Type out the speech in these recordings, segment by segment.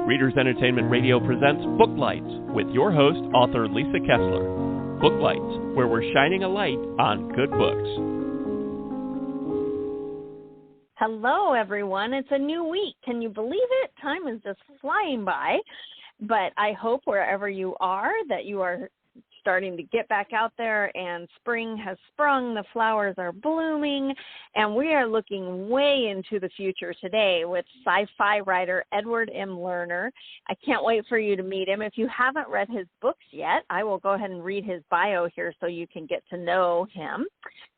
Readers Entertainment Radio presents Booklights with your host, author Lisa Kessler. Booklights, where we're shining a light on good books. Hello, everyone. It's a new week. Can you believe it? Time is just flying by. But I hope wherever you are that you are starting to get back out there and spring has sprung, the flowers are blooming, and we are looking way into the future today with sci-fi writer Edward M. Lerner. I can't wait for you to meet him. If you haven't read his books yet, I will go ahead and read his bio here so you can get to know him.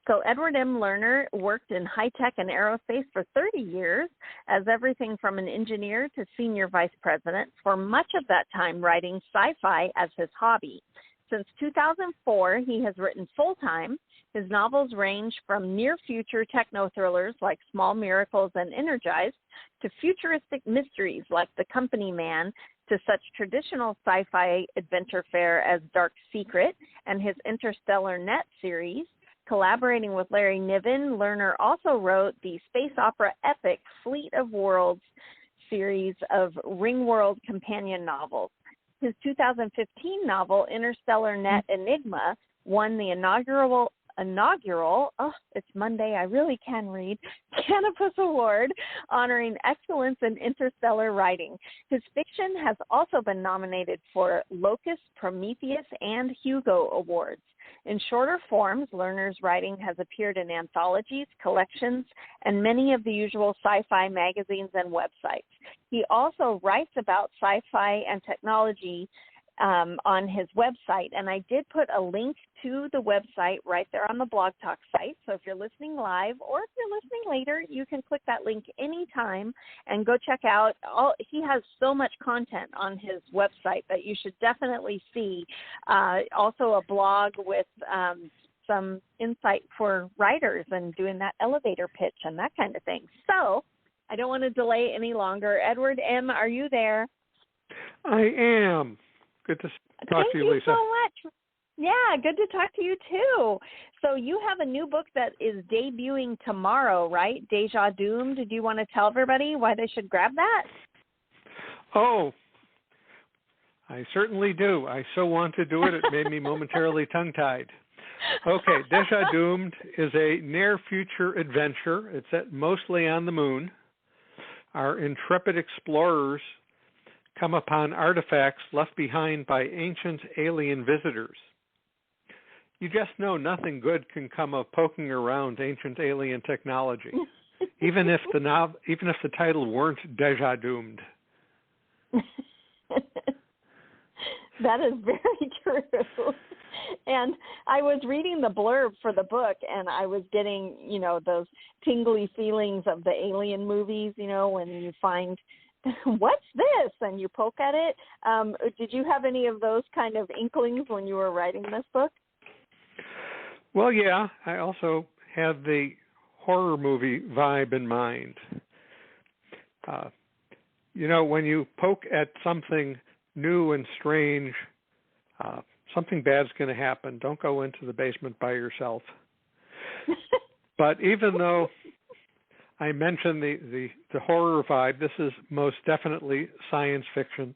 So Edward M. Lerner worked in high-tech and aerospace for 30 years as everything from an engineer to senior vice president, for much of that time writing sci-fi as his hobby. Since 2004, he has written full-time. His novels range from near-future techno-thrillers like Small Miracles and Energized to futuristic mysteries like The Company Man to such traditional sci-fi adventure fare as Dark Secret and his Interstellar Net series. Collaborating with Larry Niven, Lerner also wrote the space opera epic Fleet of Worlds series of Ringworld companion novels. His 2015 novel, Interstellar Net Enigma, won the inaugural, it's Monday, I really can read, Canopus Award, honoring excellence in interstellar writing. His fiction has also been nominated for Locus, Prometheus, and Hugo Awards. In shorter forms, Lerner's writing has appeared in anthologies, collections, and many of the usual sci-fi magazines and websites. He also writes about sci-fi and technology on his website, and I did put a link to the website right there on the Blog Talk site. So if you're listening live or if you're listening later, you can click that link anytime and go check out. He has so much content on his website that you should definitely see. Also a blog with some insight for writers and doing that elevator pitch and that kind of thing. So I don't want to delay any longer. Edward M., are you there? I am. Good to talk to you, Lisa. Thank you so much. Yeah, good to talk to you, too. So you have a new book that is debuting tomorrow, right? Deja Doomed. Do you want to tell everybody why they should grab that? Oh, I certainly do. I so want to do it. It made me momentarily tongue-tied. Okay, Deja Doomed is a near-future adventure. It's set mostly on the moon. Our intrepid explorers come upon artifacts left behind by ancient alien visitors. You just know nothing good can come of poking around ancient alien technology, even if the title weren't Deja Doomed. That is very true. And I was reading the blurb for the book, and I was getting, those tingly feelings of the alien movies, when you find what's this? And you poke at it. Did you have any of those kind of inklings when you were writing this book? Well, yeah. I also had the horror movie vibe in mind. When you poke at something new and strange, something bad's going to happen. Don't go into the basement by yourself. But even though I mentioned the horror vibe, this is most definitely science fiction.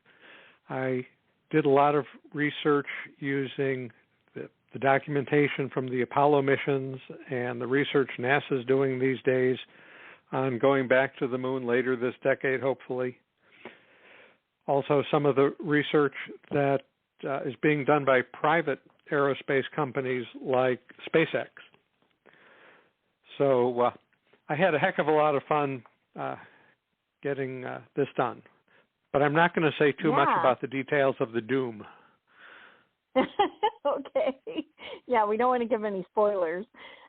I did a lot of research using the documentation from the Apollo missions and the research NASA's doing these days on going back to the moon later this decade, hopefully. Also, some of the research that is being done by private aerospace companies like SpaceX. So I had a heck of a lot of fun getting this done. But I'm not going to say too much about the details of the doom. Okay. Yeah, we don't want to give any spoilers.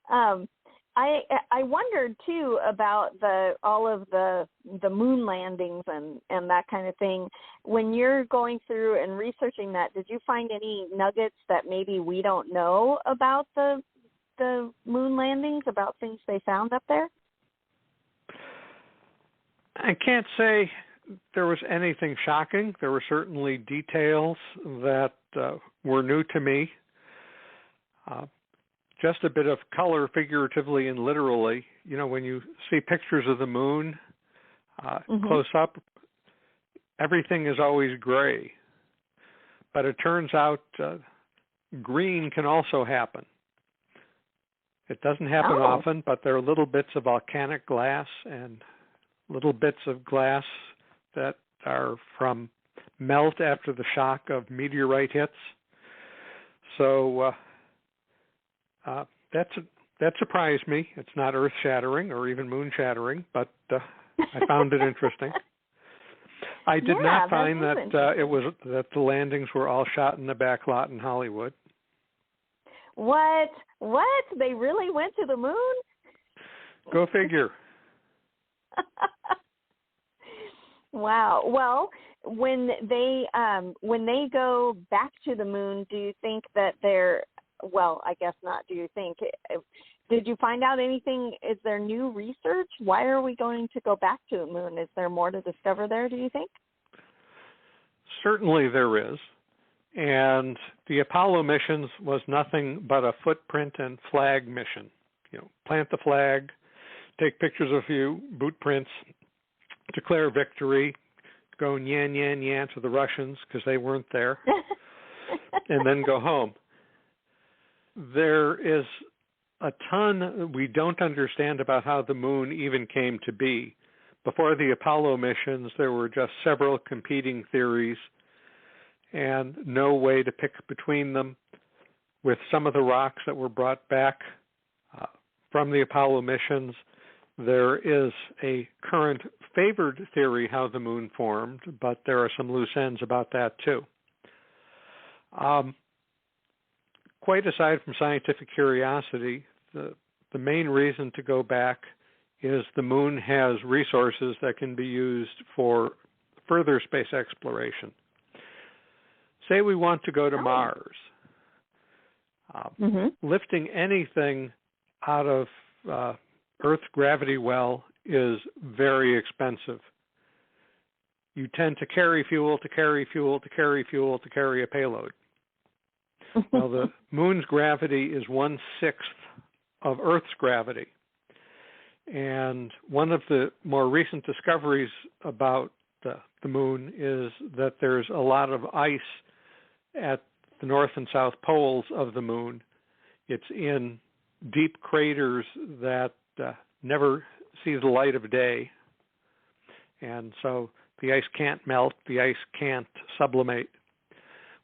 I wondered, too, about all of the moon landings and that kind of thing. When you're going through and researching that, did you find any nuggets that maybe we don't know about the moon landings, about things they found up there? I can't say there was anything shocking. There were certainly details that were new to me. Just a bit of color, figuratively and literally. When you see pictures of the moon close up, everything is always gray. But it turns out green can also happen. It doesn't happen often, but there are little bits of volcanic glass and little bits of glass that are from melt after the shock of meteorite hits. So that surprised me. It's not earth-shattering or even moon-shattering, but I found it interesting. I did not find that that the landings were all shot in the back lot in Hollywood. What? They really went to the moon? Go figure. Wow. Well, when they go back to the moon, do you think that they're, well, I guess not. Do you think, did you find out anything? Is there new research? Why are we going to go back to the moon? Is there more to discover there, do you think? Certainly there is. And the Apollo missions was nothing but a footprint and flag mission. You know, plant the flag, take pictures of a few boot prints, declare victory, go yan, yan, yan to the Russians because they weren't there, and then go home. There is a ton we don't understand about how the moon even came to be. Before the Apollo missions, there were just several competing theories and no way to pick between them. With some of the rocks that were brought back from the Apollo missions, there is a current favored theory how the moon formed, but there are some loose ends about that too. Quite aside from scientific curiosity, the main reason to go back is the moon has resources that can be used for further space exploration. Say we want to go to Mars. Lifting anything out of Earth's gravity well is very expensive. You tend to carry fuel, to carry fuel, to carry fuel, to carry a payload. Well, the moon's gravity is 1/6 of Earth's gravity. And one of the more recent discoveries about the moon is that there's a lot of ice at the north and south poles of the moon. It's in deep craters that never see the light of day. And so the ice can't melt, the ice can't sublimate.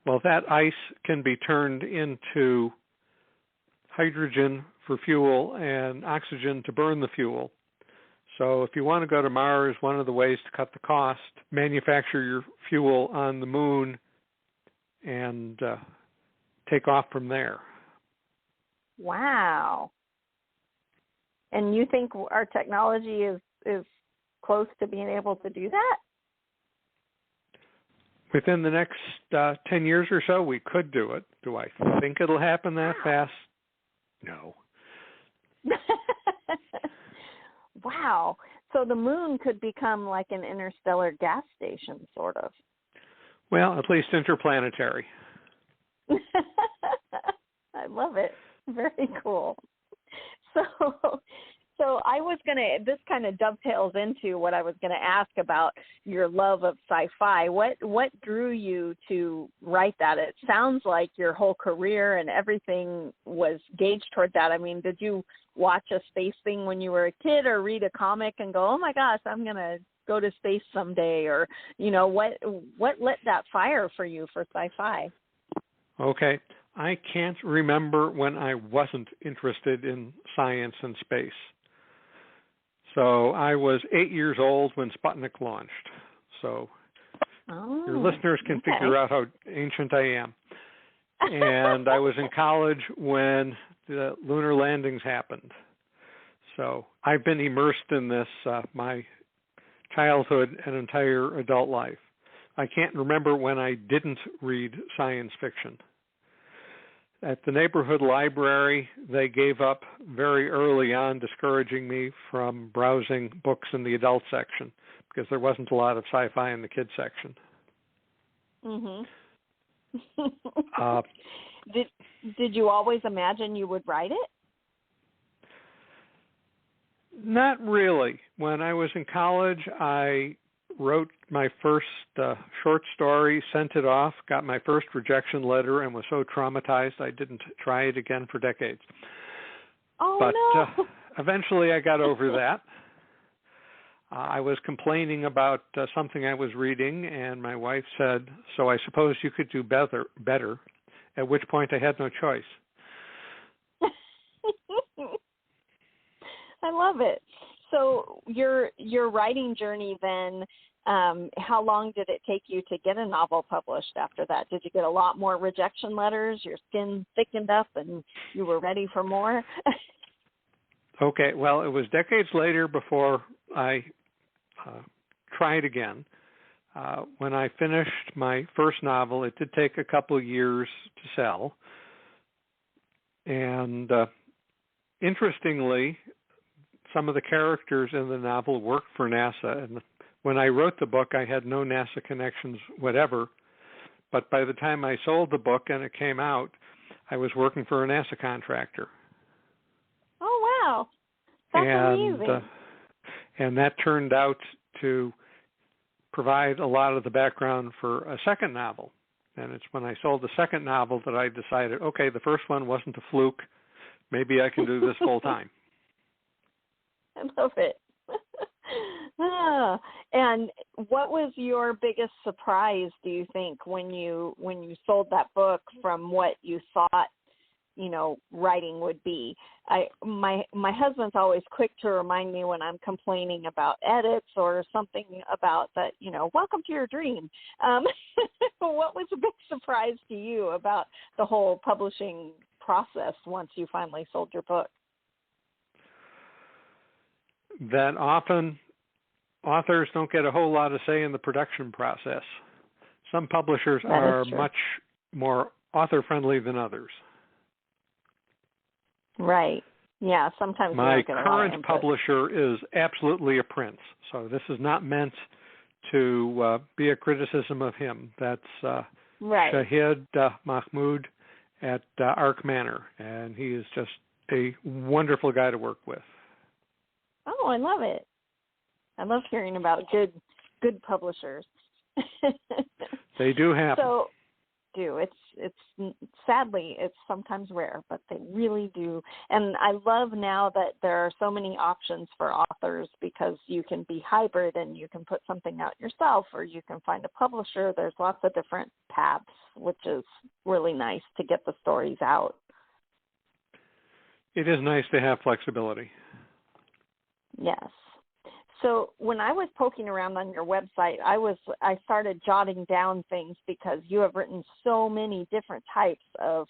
Well, that ice can be turned into hydrogen for fuel and oxygen to burn the fuel. So if you want to go to Mars, one of the ways to cut the cost, manufacture your fuel on the moon and take off from there. Wow. And you think our technology is close to being able to do that? Within the next 10 years or so, we could do it. Do I think it'll happen that fast? No. Wow. So the moon could become like an interstellar gas station, sort of. Well, at least interplanetary. I love it. Very cool. So I was going to, this kind of dovetails into what I was going to ask about your love of sci-fi. What drew you to write that? It sounds like your whole career and everything was gauged toward that. I mean, did you watch a space thing when you were a kid or read a comic and go, oh my gosh, I'm going to go to space someday? Or, you know, what lit that fire for you for sci-fi? Okay. I can't remember when I wasn't interested in science and space. So I was 8 years old when Sputnik launched. So your listeners can figure out how ancient I am. And I was in college when the lunar landings happened. So I've been immersed in this my childhood and entire adult life. I can't remember when I didn't read science fiction. At the neighborhood library, they gave up very early on, discouraging me from browsing books in the adult section because there wasn't a lot of sci-fi in the kids section. Did you always imagine you would write it? Not really. When I was in college, I wrote my first short story, sent it off, got my first rejection letter, and was so traumatized I didn't try it again for decades. Oh, But no. eventually I got over that. I was complaining about something I was reading, and my wife said, "So I suppose you could do better," at which point I had no choice. I love it. So your writing journey then, how long did it take you to get a novel published after that? Did you get a lot more rejection letters? Your skin thickened up and you were ready for more? Okay, well, it was decades later before I tried again. When I finished my first novel, it did take a couple years to sell. And interestingly, some of the characters in the novel worked for NASA. And when I wrote the book, I had no NASA connections whatever. But by the time I sold the book and it came out, I was working for a NASA contractor. Oh, wow. That's amazing. And that turned out to provide a lot of the background for a second novel. And it's when I sold the second novel that I decided, okay, the first one wasn't a fluke. Maybe I can do this full time. I love it. And what was your biggest surprise, do you think, when you sold that book from what you thought, writing would be? My husband's always quick to remind me when I'm complaining about edits or something about that, welcome to your dream. What was a big surprise to you about the whole publishing process once you finally sold your book? That often authors don't get a whole lot of say in the production process. Some publishers are much more author-friendly than others. Right. Yeah, sometimes my current publisher is absolutely a prince, so this is not meant to be a criticism of him. That's Shahid Mahmood at Arc Manor, and he is just a wonderful guy to work with. Oh, I love it. I love hearing about good publishers. They do happen. It's sadly, it's sometimes rare, but they really do. And I love now that there are so many options for authors because you can be hybrid and you can put something out yourself or you can find a publisher. There's lots of different paths, which is really nice to get the stories out. It is nice to have flexibility. Yes. So when I was poking around on your website, I started jotting down things because you have written so many different types of,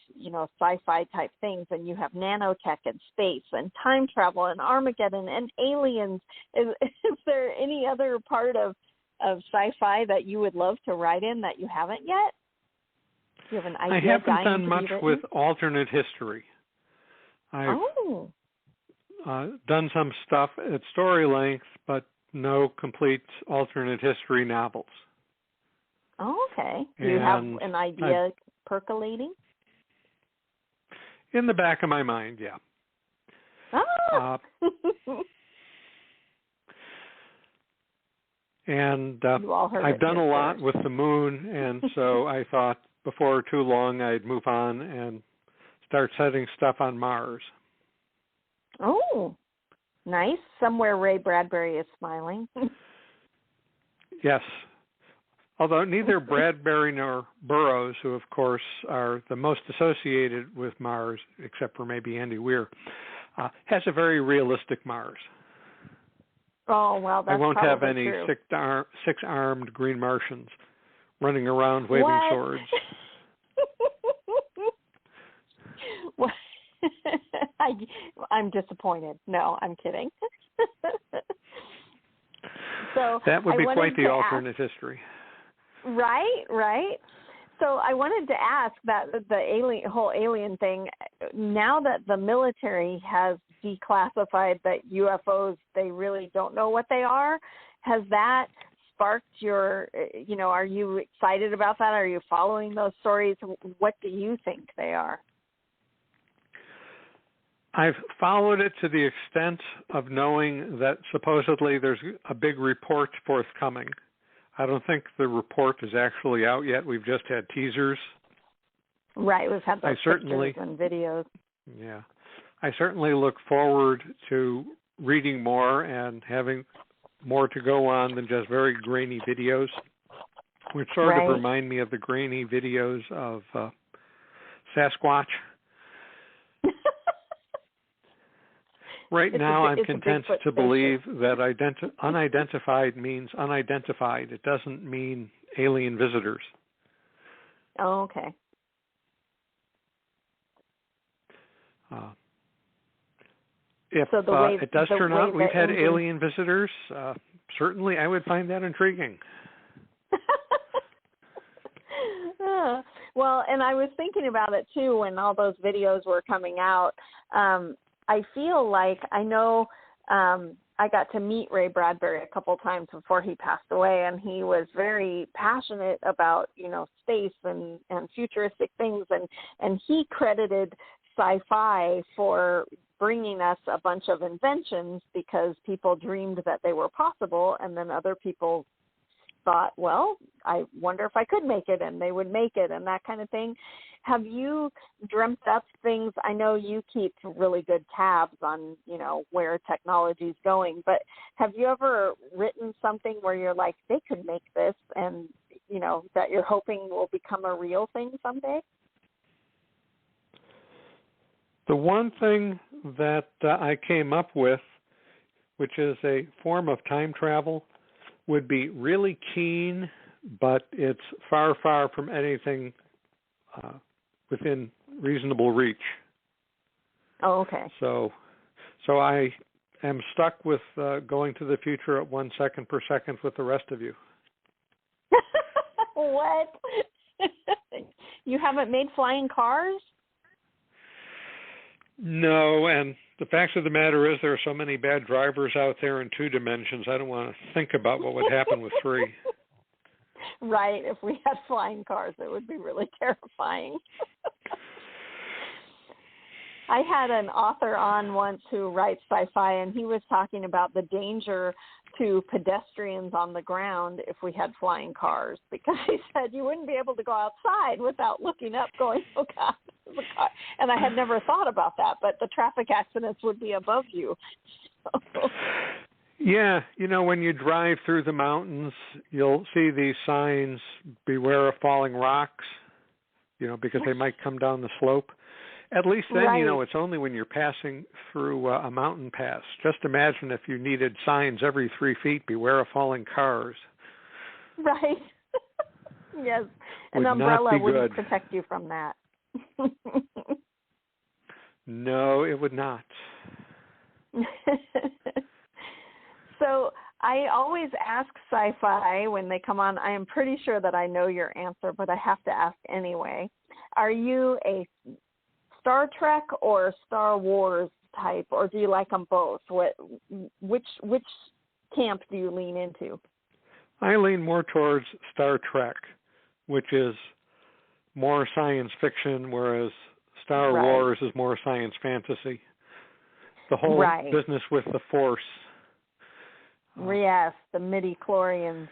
sci-fi type things, and you have nanotech and space and time travel and Armageddon and aliens. Is there any other part of sci-fi that you would love to write in that you haven't yet? Do you have an idea? I haven't done much with alternate history. I've done some stuff at story length, but no complete alternate history novels. Oh, okay. Do you have an idea percolating? In the back of my mind, yeah. Oh. And I've done a lot with the moon, and so I thought before too long I'd move on and start setting stuff on Mars. Oh, nice. Somewhere Ray Bradbury is smiling. Yes. Although neither Bradbury nor Burroughs, who of course are the most associated with Mars, except for maybe Andy Weir, has a very realistic Mars. Oh, well, that's I won't have any true. six-armed green Martians running around waving swords. What? I'm disappointed. No, I'm kidding. So that would be quite the alternate history. Right. So I wanted to ask that the whole alien thing, now that the military has declassified that UFOs, they really don't know what they are, has that sparked your, are you excited about that? Are you following those stories? What do you think they are? I've followed it to the extent of knowing that supposedly there's a big report forthcoming. I don't think the report is actually out yet. We've just had teasers. Right, we've had those pictures and videos. Yeah. I certainly look forward to reading more and having more to go on than just very grainy videos, which sort of remind me of the grainy videos of Sasquatch. Right now, I'm content to believe that unidentified means unidentified. It doesn't mean alien visitors. Oh, okay. If it does turn out we've had alien visitors, certainly I would find that intriguing. Well, and I was thinking about it too when all those videos were coming out. I feel like I know I got to meet Ray Bradbury a couple times before he passed away, and he was very passionate about, space and futuristic things, and he credited sci-fi for bringing us a bunch of inventions because people dreamed that they were possible, and then other people thought, well, I wonder if I could make it, and they would make it, and that kind of thing. Have you dreamt up things? I know you keep really good tabs on, where technology is going, but have you ever written something where you're like, they could make this, and, that you're hoping will become a real thing someday? The one thing that I came up with, which is a form of time travel, would be really keen, but it's far, far from anything within reasonable reach. Oh, okay. So I am stuck with going to the future at 1 second per second with the rest of you. What? You haven't made flying cars? No, and the fact of the matter is there are so many bad drivers out there in 2 dimensions. I don't want to think about what would happen with 3. Right. If we had flying cars, it would be really terrifying. I had an author on once who writes sci-fi, and he was talking about the danger to pedestrians on the ground if we had flying cars, because he said you wouldn't be able to go outside without looking up going, oh, God, there's a car. And I had never thought about that, but the traffic accidents would be above you. Yeah, when you drive through the mountains, you'll see these signs, beware of falling rocks, because they might come down the slope. At least then, it's only when you're passing through a mountain pass. Just imagine if you needed signs every 3 feet, beware of falling cars. Right. Yes. An umbrella wouldn't protect you from that. No, it would not. So I always ask sci-fi when they come on. I am pretty sure that I know your answer, but I have to ask anyway. Are you a Star Trek or Star Wars type, or do you like them both? Which camp do you lean into? I lean more towards Star Trek, which is more science fiction, whereas Star Wars is more science fantasy. The whole business with the Force. Yes, the midi-chlorians.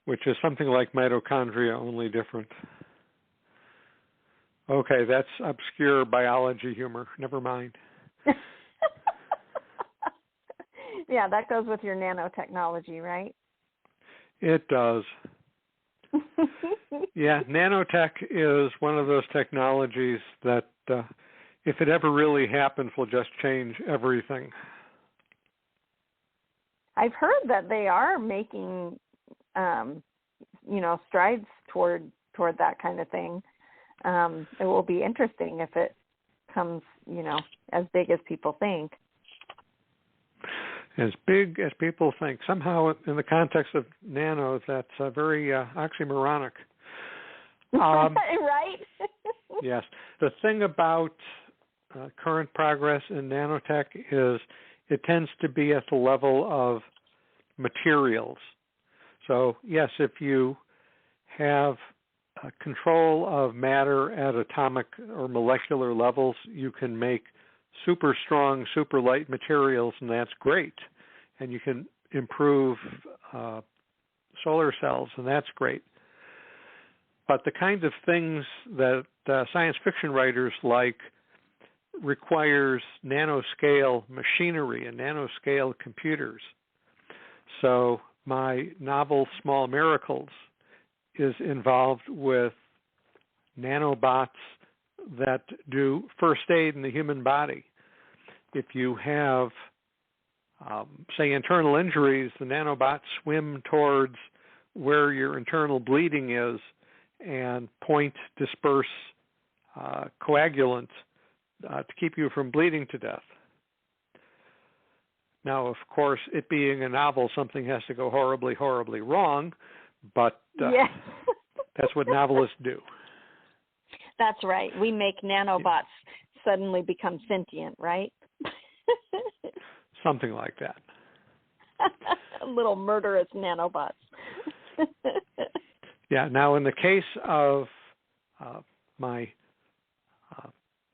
Which is something like mitochondria, only different. Okay, that's obscure biology humor. Never mind. Yeah, that goes with your nanotechnology, right? It does. Yeah, nanotech is one of those technologies that, if it ever really happens, will just change everything. I've heard that they are making, strides toward that kind of thing. It will be interesting if it comes, as big as people think. As big as people think. Somehow, in the context of nano, that's very oxymoronic. Right? Yes. The thing about current progress in nanotech is it tends to be at the level of materials. So, yes, if you have control of matter at atomic or molecular levels, you can make super strong, super light materials, and that's great. And you can improve solar cells, and that's great. But the kinds of things that science fiction writers like requires nanoscale machinery and nanoscale computers. So my novel Small Miracles is involved with nanobots that do first aid in the human body. If you have, say, internal injuries, the nanobots swim towards where your internal bleeding is and disperse coagulant to keep you from bleeding to death. Now, of course, it being a novel, something has to go horribly, horribly wrong, but that's what novelists do. That's right. We make nanobots suddenly become sentient, right? Something like that. Little murderous nanobots. Yeah. Now, in the case of my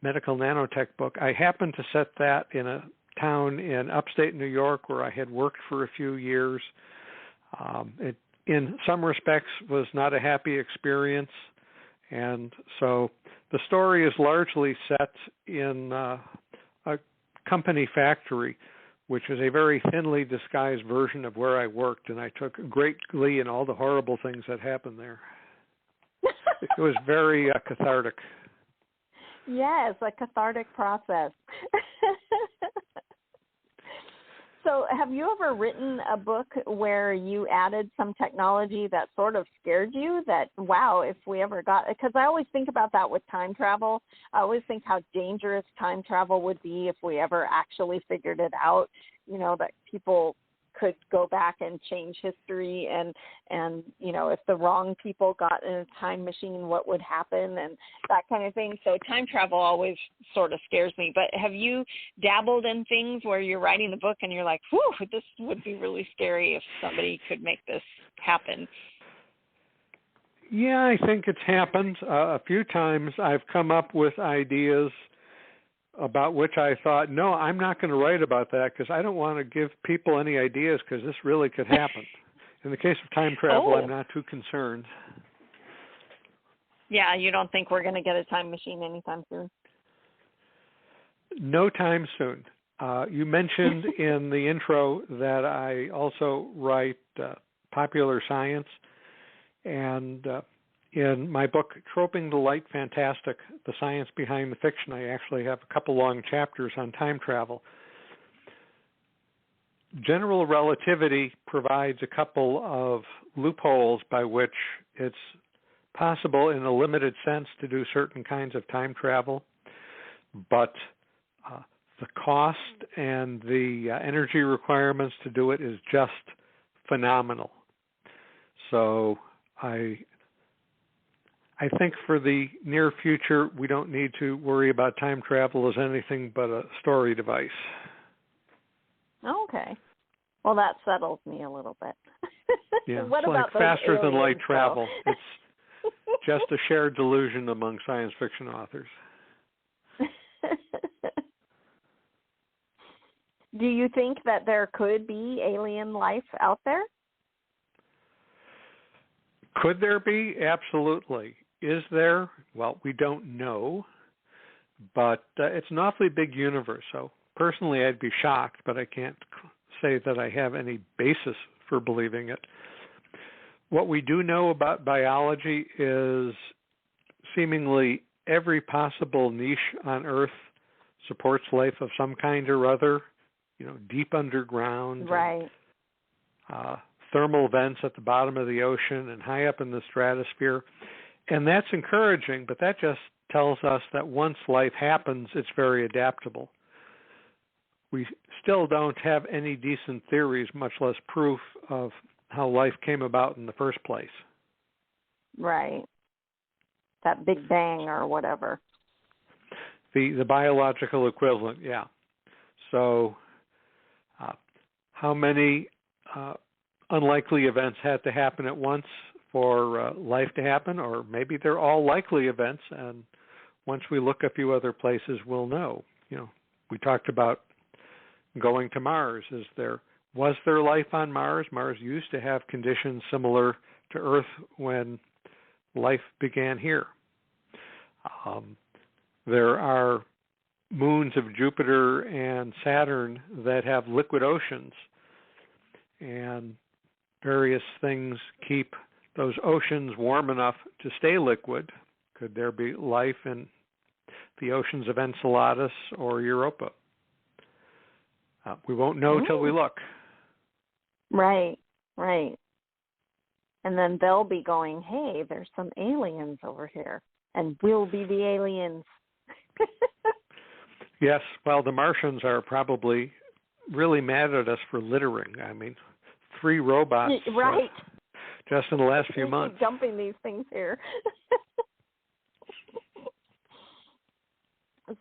medical nanotech book, I happened to set that in a town in upstate New York where I had worked for a few years. It, in some respects, was not a happy experience. And so the story is largely set in a company factory, which is a very thinly disguised version of where I worked, and I took great glee in all the horrible things that happened there. It was very cathartic. Yes, a cathartic process. So have you ever written a book where you added some technology that sort of scared you that, wow, if we ever got, because I always think about that with time travel. I always think how dangerous time travel would be if we ever actually figured it out, you know, that people could go back and change history and you know, if the wrong people got in a time machine, what would happen and that kind of thing. So time travel always sort of scares me. But have you dabbled in things where you're writing the book and you're like, whew, this would be really scary if somebody could make this happen? Yeah, I think it's happened. A few times I've come up with ideas about which I thought, no, I'm not going to write about that because I don't want to give people any ideas because this really could happen. In the case of time travel, I'm not too concerned. Yeah, you don't think we're going to get a time machine anytime soon? No time soon. You mentioned in the intro that I also write popular science, and in my book, Troping the Light Fantastic, The Science Behind the Fiction, I actually have a couple long chapters on time travel. General relativity provides a couple of loopholes by which it's possible in a limited sense to do certain kinds of time travel, but the cost and the energy requirements to do it is just phenomenal. So I think for the near future, we don't need to worry about time travel as anything but a story device. Okay. Well, that settles me a little bit. Yeah, what it's about like faster than light travel. Though? It's just a shared delusion among science fiction authors. Do you think that there could be alien life out there? Could there be? Absolutely. Is there? Well, we don't know, but it's an awfully big universe. So personally, I'd be shocked, but I can't say that I have any basis for believing it. What we do know about biology is seemingly every possible niche on Earth supports life of some kind or other, you know, deep underground. Right. And, thermal vents at the bottom of the ocean and high up in the stratosphere. And that's encouraging, but that just tells us that once life happens, it's very adaptable. We still don't have any decent theories, much less proof of how life came about in the first place. Right. That Big Bang or whatever. The biological equivalent, yeah. So how many unlikely events had to happen at once for life to happen, or maybe they're all likely events, and once we look a few other places, we'll know. You know, we talked about going to Mars. Is there Was there life on Mars? Mars used to have conditions similar to Earth when life began here. There are moons of Jupiter and Saturn that have liquid oceans, and various things keep those oceans warm enough to stay liquid. Could there be life in the oceans of Enceladus or Europa? We won't know till we look. Right, right. And then they'll be going, hey, there's some aliens over here, and we'll be the aliens. Yes, well, the Martians are probably really mad at us for littering. I mean, 3 robots right. Just in the last few months. Dumping these things here.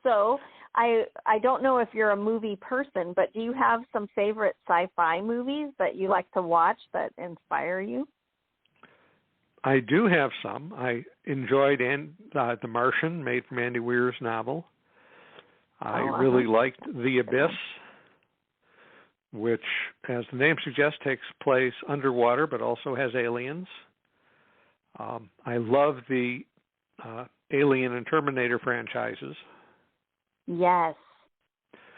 So I don't know if you're a movie person, but do you have some favorite sci-fi movies that you like to watch that inspire you? I do have some. I enjoyed The Martian, made from Andy Weir's novel. I really liked The Abyss, which, as the name suggests, takes place underwater but also has aliens. I love the Alien and Terminator franchises. Yes.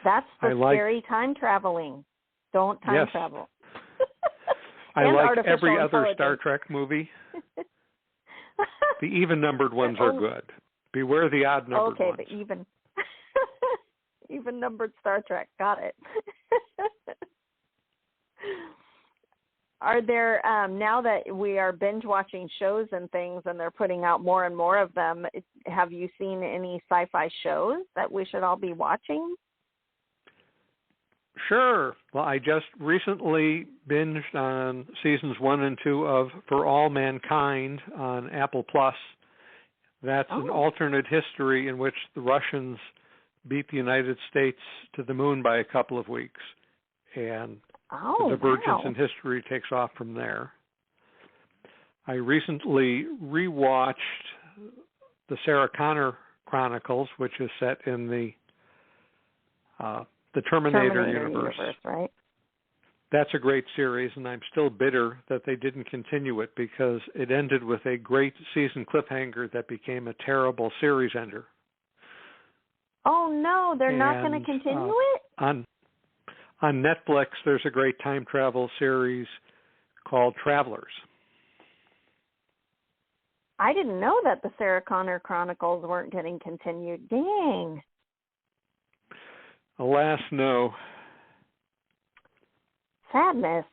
That's the scary time traveling. Don't time travel. I like every other Star Trek movie. The even-numbered ones are good. Beware the odd-numbered ones. Okay, the even-numbered Star Trek. Got it. Are there, now that we are binge-watching shows and things and they're putting out more and more of them, have you seen any sci-fi shows that we should all be watching? Sure. Well, I just recently binged on seasons 1 and 2 of For All Mankind on Apple Plus. That's an alternate history in which the Russians beat the United States to the moon by a couple of weeks. And the divergence in history takes off from there. I recently rewatched the Sarah Connor Chronicles, which is set in the Terminator universe. Right? That's a great series, and I'm still bitter that they didn't continue it because it ended with a great season cliffhanger that became a terrible series ender. Oh, no, they're not going to continue it? On Netflix, there's a great time travel series called Travelers. I didn't know that the Sarah Connor Chronicles weren't getting continued. Dang. Alas, no. Sadness.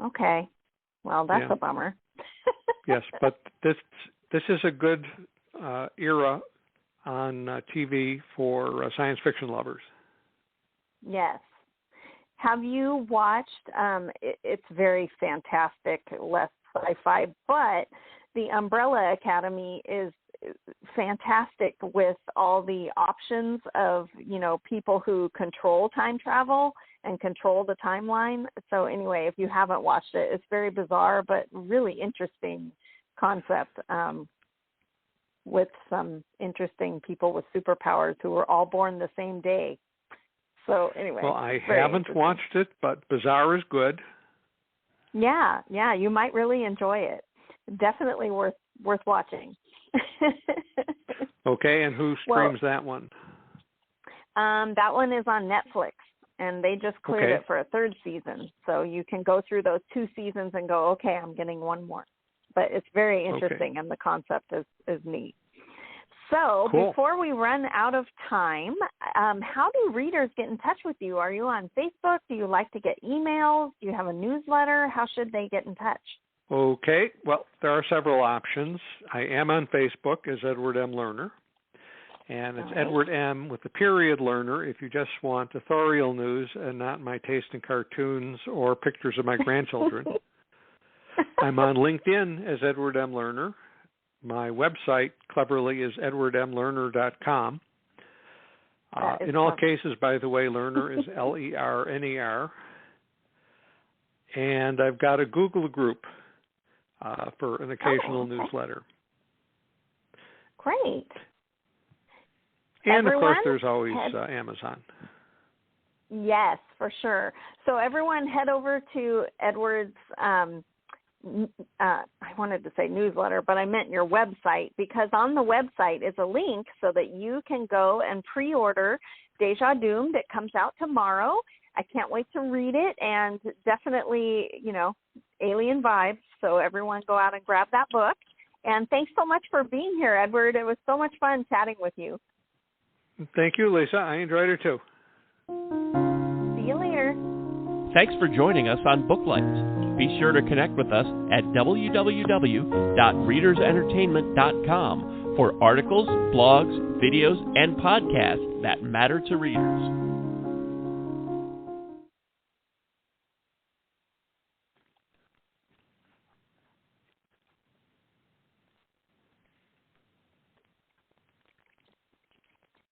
Okay. Well, that's a bummer. Yes, but this is a good era on TV for science fiction lovers. Yes. Have you watched, it's very fantastic, less sci-fi, but the Umbrella Academy is fantastic with all the options of, people who control time travel and control the timeline. So anyway, if you haven't watched it, it's very bizarre, but really interesting concept with some interesting people with superpowers who were all born the same day. So anyway. Well, I haven't watched it, but bizarre is good. Yeah, you might really enjoy it. Definitely worth watching. Okay, and who streams that one? That one is on Netflix, and they just cleared it for a 3rd season. So you can go through those 2 seasons and go, okay, I'm getting one more. But it's very interesting, and the concept is neat. So before we run out of time, how do readers get in touch with you? Are you on Facebook? Do you like to get emails? Do you have a newsletter? How should they get in touch? Okay, well, there are several options. I am on Facebook as Edward M. Lerner, and it's Edward M. with the period Lerner if you just want authorial news and not my taste in cartoons or pictures of my grandchildren. I'm on LinkedIn as Edward M. Lerner. My website, cleverly, is edwardmlerner.com. In all cases, by the way, Lerner is Lerner. And I've got a Google group for an occasional newsletter. Great. And, of course, there's always Amazon. Yes, for sure. So everyone head over to Edward's, I wanted to say newsletter, but I meant your website, because on the website is a link so that you can go and pre-order Deja Doomed. It comes out tomorrow. I can't wait to read it, and definitely, alien vibes. So everyone go out and grab that book. And thanks so much for being here, Edward. It was so much fun chatting with you. Thank you, Lisa. I enjoyed it too. See you later. Thanks for joining us on Booklights. Be sure to connect with us at www.readersentertainment.com for articles, blogs, videos, and podcasts that matter to readers.